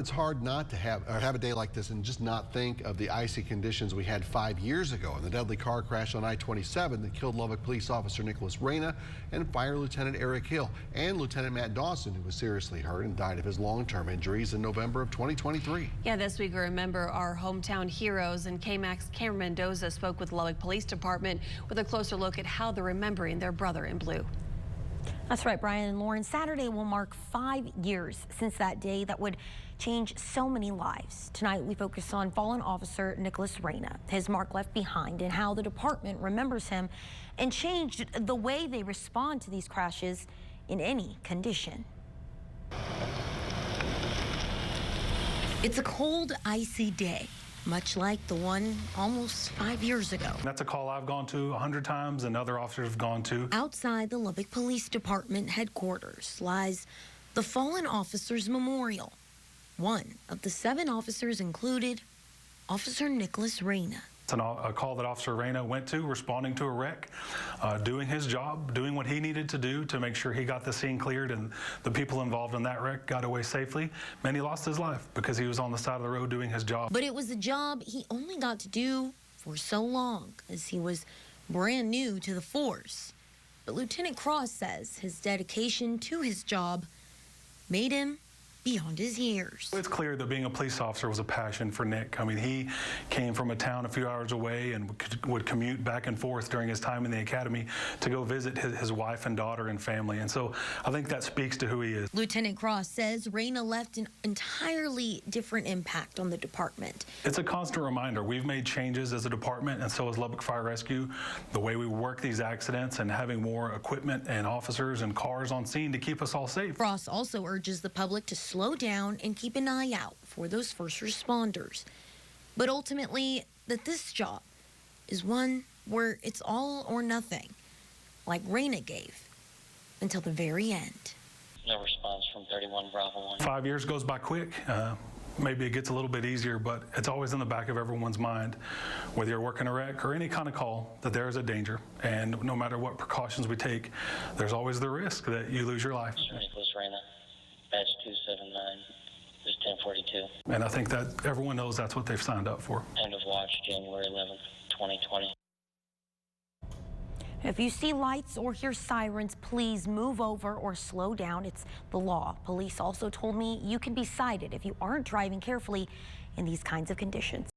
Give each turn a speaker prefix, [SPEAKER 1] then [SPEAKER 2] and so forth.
[SPEAKER 1] It's hard not to have a day like this and just not think of the icy conditions we had 5 years ago and the deadly car crash on I-27 that killed Lubbock police officer Nicholas Reyna and Fire Lieutenant Eric Hill and Lieutenant Matt Dawson, who was seriously hurt and died of his long-term injuries in November of 2023.
[SPEAKER 2] Yeah, this week we remember our hometown heroes, and KAMC Kamryn Mendoza spoke with Lubbock Police Department with a closer look at how they're remembering their brother in blue.
[SPEAKER 3] That's right, Brian and Lauren. Saturday will mark 5 years since that day that would change so many lives. Tonight, we focus on fallen officer Nicholas Reyna, his mark left behind, and how the department remembers him and changed the way they respond to these crashes in any condition. It's a cold, icy day, much like the one almost 5 years ago.
[SPEAKER 4] That's a call I've gone to 100 times and other officers have gone to.
[SPEAKER 3] Outside the Lubbock Police Department headquarters lies the fallen officers memorial. One of the 7 officers included Officer Nicholas Reyna.
[SPEAKER 4] It's a call that Officer Reyna went to, responding to a wreck, doing his job, doing what he needed to do to make sure he got the scene cleared and the people involved in that wreck got away safely. And he lost his life because he was on the side of the road doing his job.
[SPEAKER 3] But it was a job he only got to do for so long, as he was brand new to the force. But Lieutenant Cross says his dedication to his job made him beyond his years.
[SPEAKER 4] It's clear that being a police officer was a passion for Nick. I mean, he came from a town a few hours away and would commute back and forth during his time in the academy to go visit his wife and daughter and family. And so I think that speaks to who he is.
[SPEAKER 3] Lieutenant Cross says Reyna left an entirely different impact on the department.
[SPEAKER 4] It's a constant reminder. We've made changes as a department, and so has Lubbock Fire Rescue. The way we work these accidents and having more equipment and officers and cars on scene to keep us all safe.
[SPEAKER 3] Cross also urges the public to slow down and keep an eye out for those first responders. But ultimately, that this job is one where it's all or nothing, like Reyna gave, until the very end.
[SPEAKER 5] No response from 31 Bravo 1.
[SPEAKER 4] 5 years goes by quick. Maybe it gets a little bit easier, but it's always in the back of everyone's mind, whether you're working a wreck or any kind of call, that there is a danger. And no matter what precautions we take, there's always the risk that you lose your life.
[SPEAKER 5] Nicholas Reyna, badge 279, is 1042.
[SPEAKER 4] And I think that everyone knows that's what they've signed up for.
[SPEAKER 5] End of watch, January 11th, 2020.
[SPEAKER 3] If you see lights or hear sirens, please move over or slow down. It's the law. Police also told me you can be cited if you aren't driving carefully in these kinds of conditions.